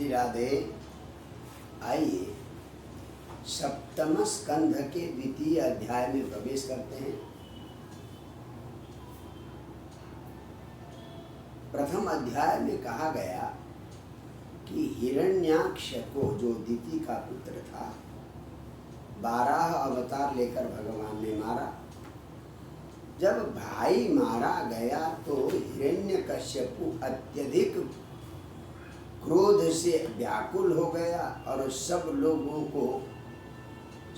श्री राधे। आइए सप्तम स्कंध के द्वितीय अध्याय में प्रवेश करते हैं। प्रथम अध्याय में कहा गया कि हिरण्याक्ष को, जो दिति का पुत्र था, 12 अवतार लेकर भगवान ने मारा। जब भाई मारा गया तो हिरण्यकश्यपु अत्यधिक क्रोध से व्याकुल हो गया और सब लोगों को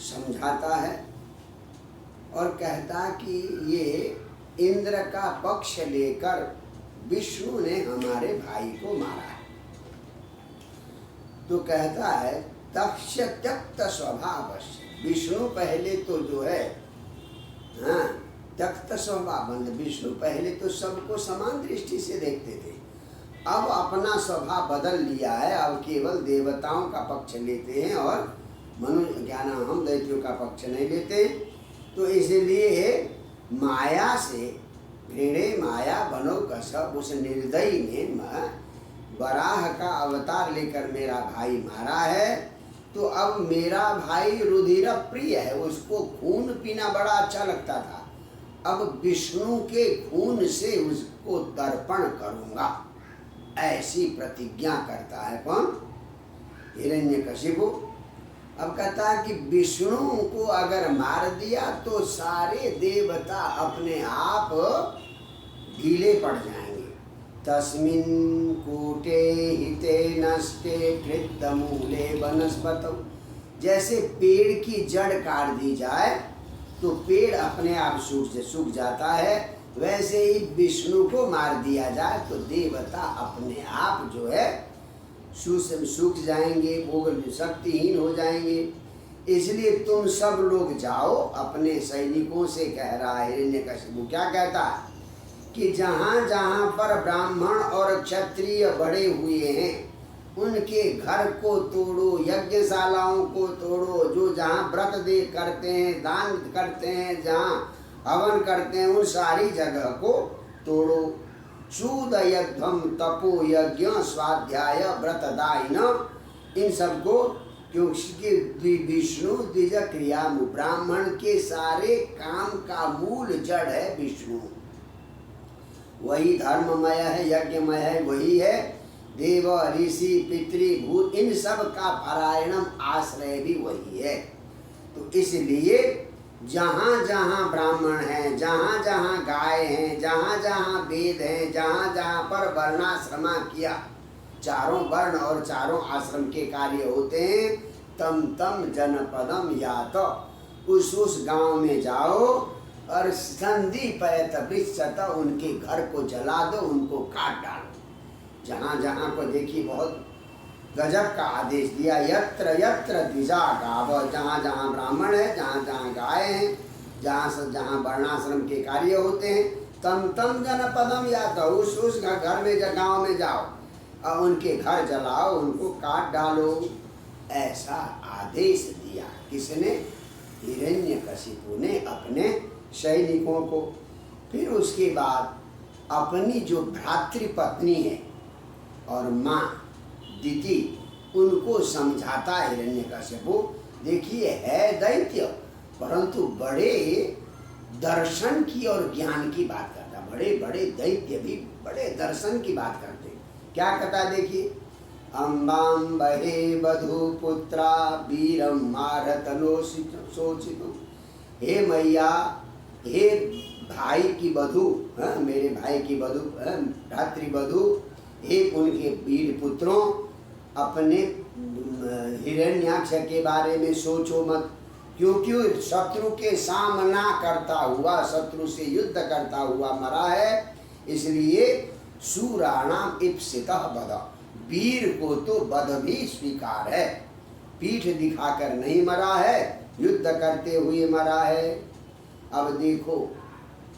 समझाता है और कहता कि ये इंद्र का पक्ष लेकर विष्णु ने हमारे भाई को मारा है। तो कहता है तक्ष त्यक्त स्वभाव। विष्णु पहले तो जो है त्यक्त स्वभाव, विष्णु पहले तो सबको समान दृष्टि से देखते थे, अब अपना स्वभाव बदल लिया है। अब केवल देवताओं का पक्ष लेते हैं और मनुष्य क्या नाम हम दैत्यों का पक्ष नहीं लेते। तो इसलिए माया से घृणे माया बनो कसब, उस निर्दयी ने वराह का अवतार लेकर मेरा भाई मारा है। तो अब मेरा भाई रुधिर प्रिय है, उसको खून पीना बड़ा अच्छा लगता था। अब विष्णु के खून से उसको तर्पण करूंगा, ऐसी प्रतिज्ञा करता है कौन? हिरण्यकशिपु। अब कहता है कि विष्णु को अगर मार दिया तो सारे देवता अपने आप ढीले पड़ जाएंगे। तस्मिन् कूटे हिते नष्टे कृतमूले वनस्पतौ। जैसे पेड़ की जड़ काट दी जाए तो पेड़ अपने आप सूख जाता है, वैसे ही विष्णु को मार दिया जाए तो देवता अपने आप जो है सूख जाएंगे, वो शक्तिहीन हो जाएंगे। इसलिए तुम सब लोग जाओ अपने सैनिकों से, कह रहा है हिरण्यकशिपु। क्या कहता है कि जहाँ जहाँ पर ब्राह्मण और क्षत्रिय बड़े हुए हैं उनके घर को तोड़ो, यज्ञशालाओं को तोड़ो, जो जहाँ व्रत दे करते हैं, दान करते हैं, जहाँ हवन करते हैं, उन सारी जगह को तोड़ो। शूदयध्वम तपो यज्ञ स्वाध्याय व्रतदायिन, इन सबको, क्योंकि विष्णु द्विज क्रिया, ब्राह्मण के सारे काम का मूल जड़ है विष्णु। वही धर्ममय है, यज्ञमय है, वही है देव ऋषि पितृभूत, इन सब का पारायणम आश्रय भी वही है। तो इसलिए जहाँ जहाँ ब्राह्मण हैं, जहाँ जहाँ गाय हैं, जहाँ जहाँ वेद हैं, जहाँ जहाँ पर वर्णाश्रमा किया, चारों वर्ण और चारों आश्रम के कार्य होते हैं, तम तम जनपदम या तो उस गांव में जाओ और संधिपयत वृक्षत, उनके घर को जला दो, उनको काट डालो। जहाँ जहाँ को देखिए बहुत गजब का आदेश दिया। यत्र यत्र द्विजा गाव, जहाँ जहाँ ब्राह्मण है, जहाँ जहाँ गाय हैं, जहाँ जहाँ वर्णाश्रम के कार्य होते हैं, तम तम जनपदम या तो उस घर में, गाँव में जाओ और उनके घर जलाओ, उनको काट डालो, ऐसा आदेश दिया। किसने? हिरण्यकशिपु ने अपने सैनिकों को। फिर उसके बाद अपनी जो भ्रातृपत्नी है और माँ दिति, उनको समझाता हिरण्यकशिपु। देखिए है दैत्य, परंतु बड़े दर्शन की और ज्ञान की बात करता। बड़े बड़े दैत्य भी बड़े दर्शन की बात करते। क्या कहता देखिए, अम्बाम बहे बधु पुत्रा वीरम मारतनो सोचितु। हे मैया, हे भाई की बधू, मेरे भाई की बधू, भ्रातृ बधू, हे उनके वीर पुत्रों, अपने हिरण्याक्ष के बारे में सोचो मत, क्योंकि शत्रु के सामना करता हुआ, शत्रु से युद्ध करता हुआ मरा है। इसलिए शूराणाम इप्सितः वध, वीर को तो वध भी स्वीकार है, पीठ दिखाकर नहीं मरा है, युद्ध करते हुए मरा है। अब देखो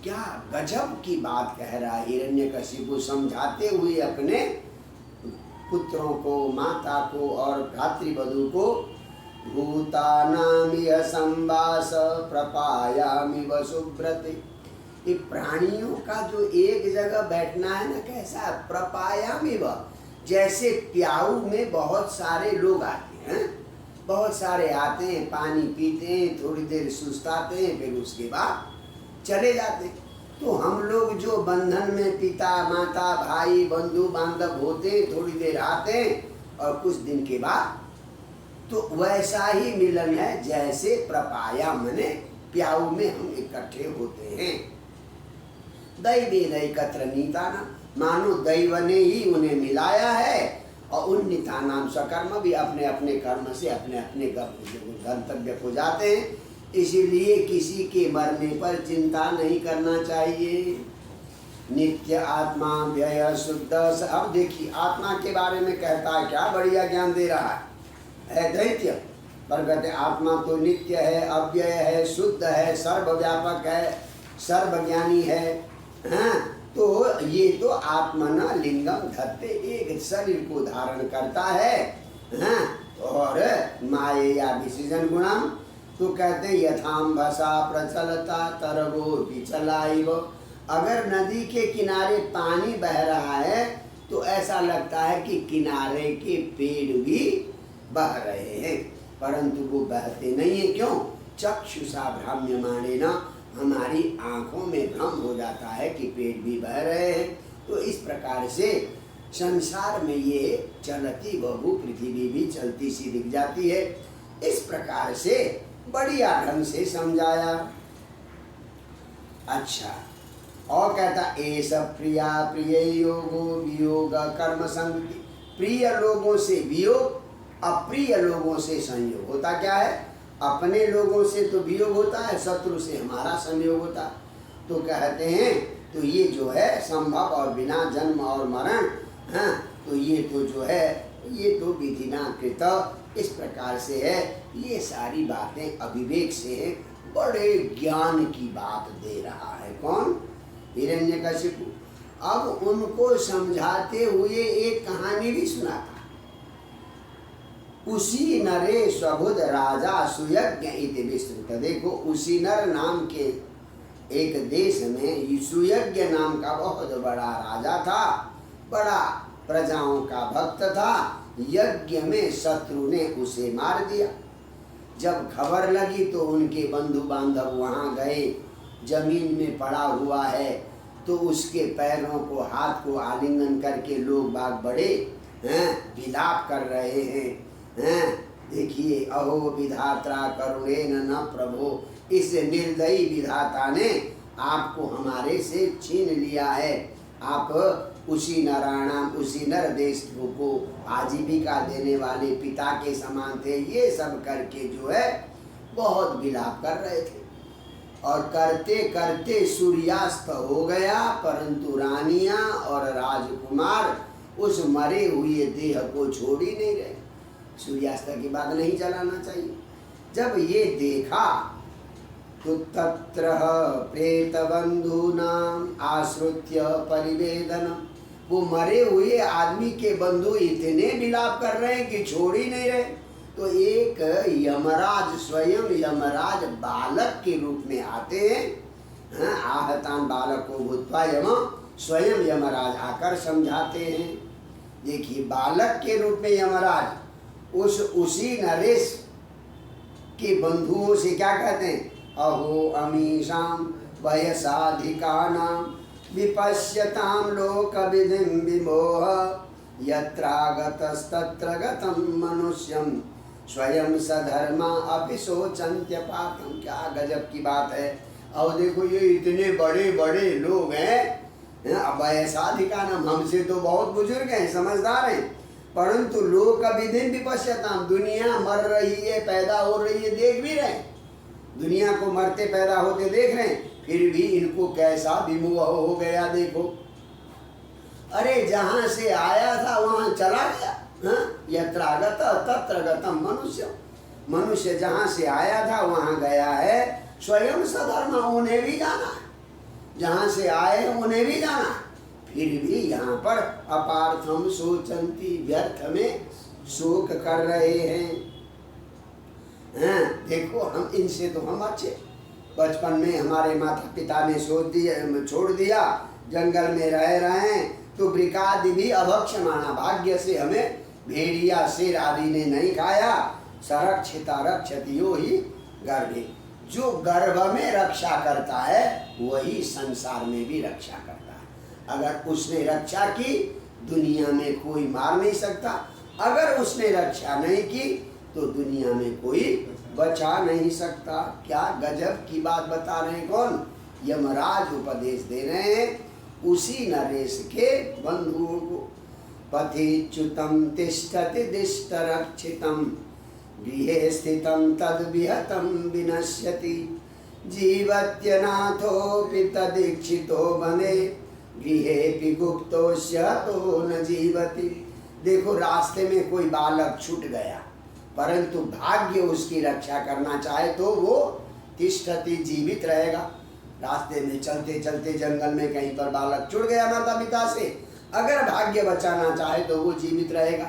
क्या गजब की बात कह रहा है हिरण्यकशिपु, समझाते हुए अपने पुत्रों को, माता को और भ्रातृवधू को। भूतानामिह संवास प्रपायामि वसुव्रते। ये प्राणियों का जो एक जगह बैठना है ना, कैसा प्रपायामि, जैसे प्याऊ में बहुत सारे लोग आते हैं, बहुत सारे आते हैं, पानी पीते हैं, थोड़ी देर सुस्ताते हैं, फिर उसके बाद चले जाते हैं। तो हम लोग जो बंधन में पिता माता भाई बंधु बांधव होते हैं, थोड़ी देर आते हैं और कुछ दिन के बाद, तो वैसा ही मिलन है जैसे प्रपाया मने प्याऊ में हम इकट्ठे होते हैं। दैवे दैकत्र नीताना, मानो दैव ने ही उन्हें मिलाया है और उन नितानाम स्वकर्म भी अपने अपने कर्म से अपने अपने गंतव्य को जाते हैं। इसीलिए किसी के मरने पर चिंता नहीं करना चाहिए। नित्य आत्मा व्यय शुद्ध। अब देखिए आत्मा के बारे में कहता है, क्या बढ़िया ज्ञान दे रहा है दैत्य। पर कहते आत्मा तो नित्य है, अव्यय है, शुद्ध है, सर्वव्यापक है, सर्वज्ञानी है। हाँ, तो ये तो आत्मना लिंगम धत्ते, एक शरीर को धारण करता है। हाँ, और माया विसर्जन गुणम, तो कहते यथाम्भसा प्रचलता तरवो विचलाइव। अगर नदी के किनारे पानी बह रहा है तो ऐसा लगता है कि किनारे के पेड़ भी बह रहे हैं, परंतु वो बहते नहीं है। क्यों? चक्षुषा भ्राम्यमाणे न, हमारी आंखों में भ्रम हो जाता है कि पेड़ भी बह रहे हैं। तो इस प्रकार से संसार में ये चलती बहु पृथ्वी भी चलती सी दिख जाती है। इस प्रकार से बढ़िया ढंग से समझाया। अच्छा, और कहता एस प्रिया प्रिय योगो वियोग कर्म संगति। प्रिय लोगों से वियोग, अप्रिय लोगों से संयोग। होता क्या है? अपने लोगों से तो वियोग होता है, शत्रु से हमारा संयोग होता। तो कहते हैं तो ये जो है संभव और बिना जन्म और मरण, हाँ, तो ये तो जो है ये तो विधिना कृत, इस प्रकार से है। ये सारी बातें अविवेक से है, बड़े ज्ञान की बात दे रहा है। कौन? हिरण्यकशिपु। अब उनको समझाते हुए एक कहानी भी सुनाता। उसी नरे स्वबुध राजा सुयज्ञ इति विस्तृत। देखो, उसी नर नाम के एक देश में सुयज्ञ नाम का बहुत बड़ा राजा था, बड़ा प्रजाओं का भक्त था। यज्ञ में शत्रु ने उसे मार दिया। जब खबर लगी तो उनके बंधु बांधव वहाँ गए, जमीन में पड़ा हुआ है, तो उसके पैरों को हाथ को आलिंगन करके लोग बाग बड़े विलाप कर रहे हैं। देखिए, अहो विधात्रा करुणेन न प्रभो, इस निर्दयी विधाता ने आपको हमारे से छीन लिया है। आप उसी नराणाम, उसी नर देश को आजीविका देने वाले पिता के समान थे। ये सब करके जो है बहुत विलाप कर रहे थे। और करते करते सूर्यास्त हो गया, परंतु रानियां और राजकुमार उस मरे हुए देह को छोड़ ही नहीं रहे। सूर्यास्त की बात नहीं चलाना चाहिए। जब ये देखा तो तत्र प्रेतबंधूनाम आश्रित्य परिवेदनम, वो मरे हुए आदमी के बंधु इतने विलाप कर रहे हैं कि छोड़ ही नहीं रहे। तो एक यमराज, स्वयं यमराज बालक के रूप में आते हैं। आहतान बालक को भूतवा यम, स्वयं यमराज आकर समझाते हैं। देखिए, बालक के रूप में यमराज उसी नरेश के बंधुओं से क्या कहते हैं? अहो अमीशाम वयसाधिकानाम विपश्यताम लोक विधिम विमोह यत्रागतस्तत्र गतम मनुष्यम स्वयं सधर्मा अपि शोचन्त्य पापम। क्या गजब की बात है। और देखो, ये इतने बड़े बड़े लोग हैं, वयसाधिकानाम, हमसे तो बहुत बुजुर्ग हैं, समझदार हैं, परंतु लोक विधिम विपश्यताम, दुनिया मर रही है, पैदा हो रही है, देख भी रहे हैं। दुनिया को मरते पैदा होते देख रहे हैं, फिर भी इनको कैसा विमोह हो गया। देखो, अरे जहाँ से आया था वहाँ चला गया। यत्रागत तत्र गतम मनुष्य, मनुष्य जहाँ से आया था वहाँ गया है। स्वयं सधर्म, उन्हें भी जाना है, जहाँ से आए उन्हें भी जाना है, फिर भी यहाँ पर अपार्थम शोचंती, व्यर्थ में शोक कर रहे हैं। देखो, हम इनसे तो हम अच्छे, बचपन में हमारे माता पिता ने छोड़ दिया, जंगल में रह रहे हैं, तो वृकादि भी अभक्ष्यमाणा, भाग्य से हमें भेड़िया शेर आदि ने नहीं खाया। सरक्षिता रक्षति यो ही गर्भे, जो गर्भ में रक्षा करता है वही संसार में भी रक्षा करता है। अगर उसने रक्षा की दुनिया में कोई मार नहीं सकता, अगर उसने रक्षा नहीं की तो दुनिया में कोई बचा नहीं सकता। क्या गजब की बात बता रहे हैं। कौन? यमराज उपदेश दे रहे हैं उसी नरेश के बंधुओं को। पथिच्युतम तिष्ठति दिष्ट रक्षितम गृहे स्थितम तद विहतम विनश्यति जीवत्यनाथोऽपि तदीक्षितो बने गृहेऽपि गुप्तोऽस्य तो न जीवति। देखो, रास्ते में कोई बालक छूट गया, परंतु भाग्य उसकी रक्षा करना चाहे तो वो तिष्ठति, जीवित रहेगा। रास्ते में चलते चलते जंगल में कहीं पर बालक छूट गया माता पिता से, अगर भाग्य बचाना चाहे तो वो जीवित रहेगा।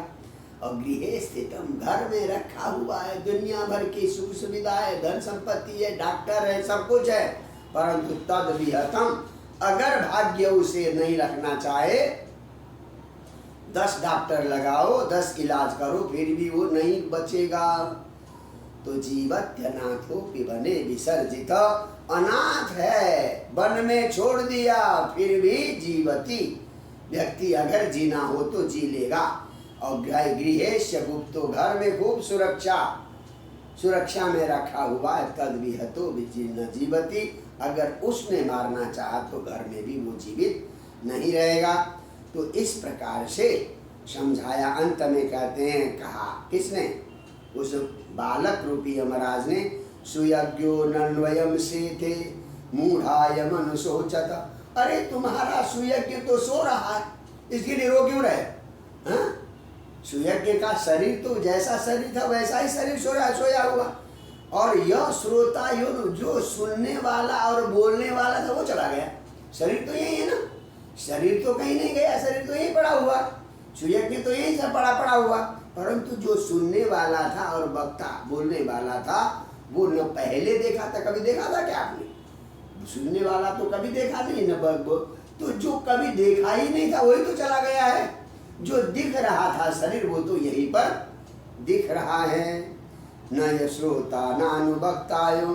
और गृहे स्थितम, घर में रखा हुआ है, दुनिया भर की सुख सुविधा है, धन संपत्ति है, डॉक्टर है, सब कुछ है, परंतु तद विहतम, अगर भाग्य उसे नहीं रखना चाहे 10 डॉक्टर लगाओ, 10 इलाज करो, फिर भी वो नहीं बचेगा। तो जीवत्यनाथोऽपि वने विसर्जित, अनाथ है, वन में छोड़ दिया, फिर भी जीवती, व्यक्ति अगर जीना हो तो जी लेगा। और गृहेश्य गुप्तो, घर में खूब सुरक्षा में रखा हुआ है, तद विहतो न जीवती, अगर उसने मारना चाहा तो घर में भी वो जीवित नहीं रहेगा। तो इस प्रकार से समझाया। अंत में कहते हैं, कहा किसने? उस बालक रूपी यमराज ने, सुयज्ञो नन्वयम सेते मूढ़ाय मनुसोचत। अरे तुम्हारा सुयज्ञ तो सो रहा है, इसके लिए रो क्यों रहे? हाँ? सुयज्ञ का शरीर तो जैसा शरीर था वैसा ही शरीर सोया हुआ, और यह श्रोता जो सुनने वाला और बोलने वाला था वो चला गया। शरीर तो यही है ना, शरीर तो कहीं नहीं गया, शरीर तो यही पड़ा हुआ, सुयज्ञ तो यही सब पड़ा हुआ, परंतु जो सुनने वाला था और वक्ता बोलने वाला था वो न पहले देखा था, कभी देखा था क्या आपने? सुनने वाला तो कभी देखा नहीं, न तो जो कभी देखा ही नहीं था वही तो चला गया है। जो दिख रहा था शरीर वो तो यहीं पर दिख रहा है। न श्रोता नानुभक्तायम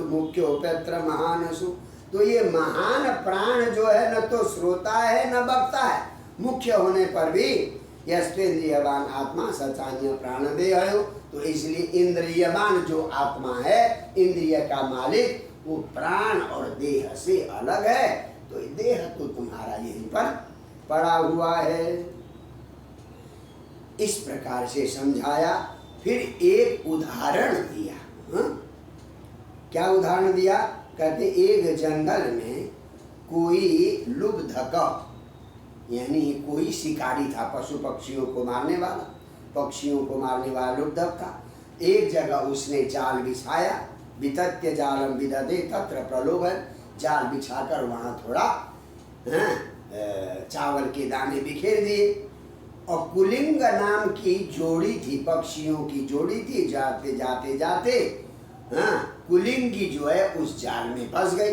मुख्योपेत्र महानसु, तो ये महान प्राण जो है न तो श्रोता है न वक्ता है, मुख्य होने पर भी यस्तेन्द्रियवान आत्मा सचान्य प्राण देह, तो इसलिए इंद्रियवान जो आत्मा है, इंद्रिय का मालिक, वो प्राण और देह से अलग है। तो देह तो तुम्हारा यहीं पर पड़ा हुआ है। इस प्रकार से समझाया। फिर एक उदाहरण दिया। क्या उदाहरण दिया? कहते एक जंगल में कोई लुब्धक, यानी कोई शिकारी था, पशु पक्षियों को मारने वाला, पक्षियों को मारने वाला लुब्धक था। एक जगह उसने जाल बिछाया, वितत्य जालम विदधे तत्र प्रलोभन, जाल बिछाकर वहाँ थोड़ा चावल के दाने बिखेर दिए, और कुलिंग नाम की जोड़ी थी, पक्षियों की जोड़ी थी, जाते जाते जाते कुलिंगी जो है उस जाल में फंस गई।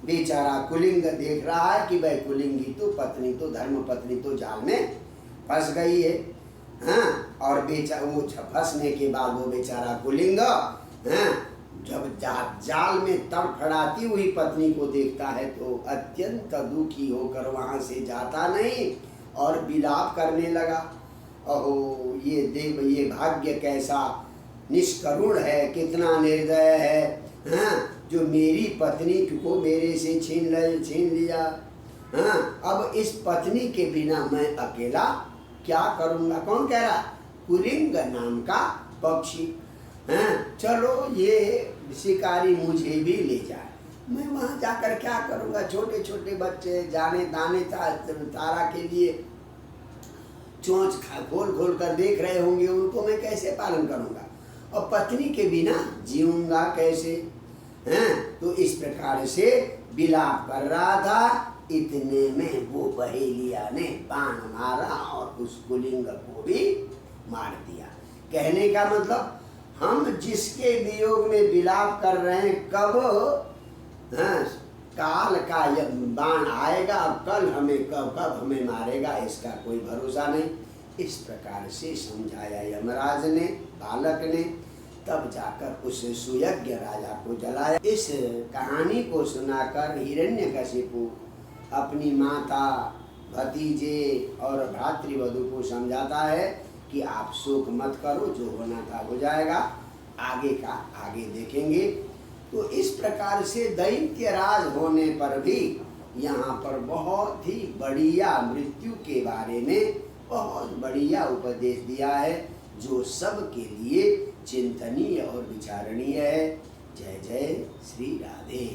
बेचारा कुलिंग देख रहा है कि भाई कुलिंगी तो पत्नी तो धर्म पत्नी तो जाल में फंस गई है। और वो फंसने के बाद वो बेचारा कुलिंग जब जाल में तड़फड़ाती हुई पत्नी को देखता है तो अत्यंत दुखी होकर वहाँ से जाता नहीं और विलाप करने लगा। अहो ये देव, ये भाग्य कैसा निष्करुण है, कितना निर्दय है, जो मेरी पत्नी को मेरे से छीन लिया। अब इस पत्नी के बिना मैं अकेला क्या करूँगा? कौन कह रहा? कुलिंग नाम का पक्षी। चलो ये शिकारी मुझे भी ले जाए, मैं वहाँ जाकर क्या करूँगा? छोटे छोटे बच्चे जाने दाने तारा के लिए चोंच खोल खोल कर देख रहे होंगे, उनको मैं कैसे पालन करूँगा? और पत्नी के बिना जीऊँगा कैसे? तो इस प्रकार से विलाप कर रहा था। इतने में वो बहेलिया ने बाण मारा और उस कुलिंग को भी मार दिया। कहने का मतलब, हम जिसके वियोग में विलाप कर रहे हैं, कब काल का यह बाण आएगा, अब कल हमें कब कब हमें मारेगा इसका कोई भरोसा नहीं। इस प्रकार से समझाया यमराज ने, बालक ने। तब जाकर उस सुयज्ञ राजा को जलाया। इस कहानी को सुनाकर हिरण्यकशिपु अपनी माता, भतीजे और भ्रातृवधू को समझाता है कि आप शोक मत करो, जो होना था हो जाएगा, आगे का आगे देखेंगे। तो इस प्रकार से दैत्यराज होने पर भी यहाँ पर बहुत ही बढ़िया मृत्यु के बारे में बहुत बढ़िया उपदेश दिया है, जो सबके लिए चिंतनीय और विचारणीय है। जय जय श्री राधे।